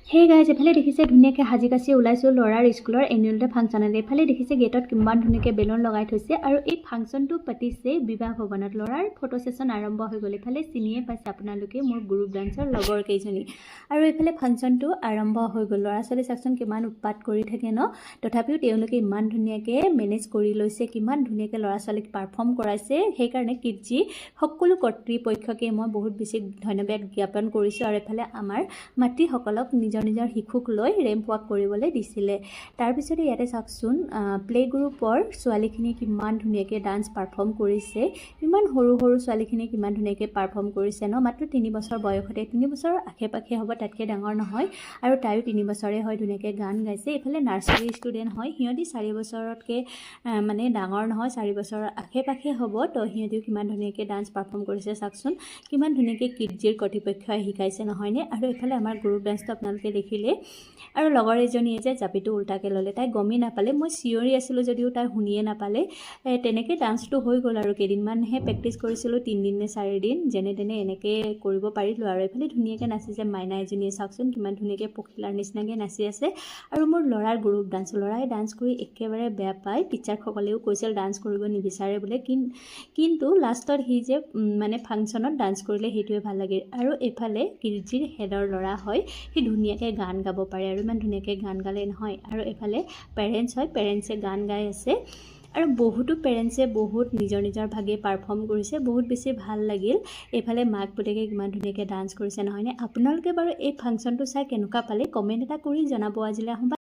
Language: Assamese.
হে গাইজ এফালে দেখিছে ধুনীয়াকৈ সাজি কাচি ওলাইছোঁ ল'ৰাৰ স্কুলৰ এনুৱেল ডে ফাংচনলৈ। এফালে দেখিছে গেটত কিমান ধুনীয়াকৈ বেলুন লগাই থৈছে আৰু এই ফাংচনটো পাতিছে বিবাহ ভৱনত। ল'ৰাৰ ফটো ছেশ্যন আৰম্ভ হৈ গ'ল। এফালে চিনিয়ে পাইছে আপোনালোকে মোৰ গ্ৰুপ ডান্সৰ লগৰ কেইজনী। আৰু এইফালে ফাংচনটো আৰম্ভ হৈ গ'ল। ল'ৰা ছোৱালী চাওকচোন কিমান উৎপাত কৰি থাকে ন, তথাপিও তেওঁলোকে ইমান ধুনীয়াকৈ মেনেজ কৰি লৈছে, কিমান ধুনীয়াকৈ ল'ৰা ছোৱালীক পাৰফৰ্ম কৰাইছে। সেইকাৰণে কিডজি সকলো কৰ্তৃপক্ষকে মই বহুত বেছি ধন্যবাদ জ্ঞাপন কৰিছোঁ। আৰু এফালে আমাৰ মাতৃসকলক নিজৰ শিশুক লৈ ৰেম্প ৱাক কৰিবলৈ দিছিলে। তাৰপিছতে ইয়াতে চাওকচোন প্লে গ্ৰুপৰ ছোৱালীখিনি কিমান ধুনীয়াকৈ ডান্স পাৰফৰ্ম কৰিছে। ইমান সৰু সৰু ছোৱালীখিনি কিমান ধুনীয়াকৈ পাৰফৰ্ম কৰিছে ন, মাত্ৰ 3 বছৰ বয়সতে, 3 বছৰৰ আশে পাশে হ'ব, তাতকৈ ডাঙৰ নহয়। আৰু তাইও 3 বছৰে হয়, ধুনীয়াকৈ গান গাইছে। এইফালে নাৰ্চাৰী ষ্টুডেণ্ট হয়, সিহঁতি 4 বছৰতকৈ মানে ডাঙৰ নহয়, 4 বছৰৰ আশে পাশে হ'ব। তো সিহঁতিও কিমান ধুনীয়াকৈ ডান্স পাৰফৰ্ম কৰিছে চাওকচোন, কিমান ধুনীয়াকৈ কিডজিৰ কৰ্তৃপক্ষই শিকাইছে নহয়নে। আৰু এইফালে আমাৰ গ্ৰুপ ডান্সটো আপোনালোকে দেখিলে। আৰু লগৰ এজনীয়ে যে জাপিটো উল্টাকৈ ল'লে, তাই গমেই নাপালে, মই চিঞৰি আছিলোঁ যদিও তাই শুনিয়ে নাপালে। তেনেকৈ ডান্সটো হৈ গ'ল আৰু কেইদিনমানহে প্ৰেক্টিচ কৰিছিলোঁ, 3 দিন নে 4 দিন, যেনে তেনে এনেকৈ কৰিব পাৰিলোঁ। আৰু এইফালে ধুনীয়াকৈ নাচিছে মাইনা এজনীয়ে, চাওকচোন কিমান ধুনীয়াকৈ পখিলাৰ নিচিনাকৈ নাচি আছে। আৰু মোৰ ল'ৰাৰ গ্ৰুপ ডান্স, ল'ৰাই ডান্স কৰি একেবাৰে বেয়া পায়। টিচাৰসকলেও কৈছিল ডান্স কৰিব নিবিচাৰে বোলে, কিন্তু লাষ্টত সি যে মানে ফাংচনত ডান্স কৰিলে সেইটোৱে ভাল লাগে। আৰু এইফালে কিডজিৰ হেডৰ ল'ৰা হয়, সি ধুনীয়াকৈ গান গাব পাৰে আৰু ইমান ধুনীয়াকৈ গান গালে নহয়। আৰু এইফালে পেৰেণ্টছ হয়, পেৰেণ্টছে গান গাই আছে। আৰু বহুতো পেৰেণ্টছে বহুত নিজৰ ভাগে পাৰফৰ্ম কৰিছে, বহুত বেছি ভাল লাগিল। এইফালে মাক পুতেকে কিমান ধুনীয়াকৈ ডান্স কৰিছে নহয়নে। আপোনালোকে বাৰু এই ফাংচনটো চাই কেনেকুৱা পালে কমেণ্ট এটা কৰি জনাব। আজিলৈ আহোঁ।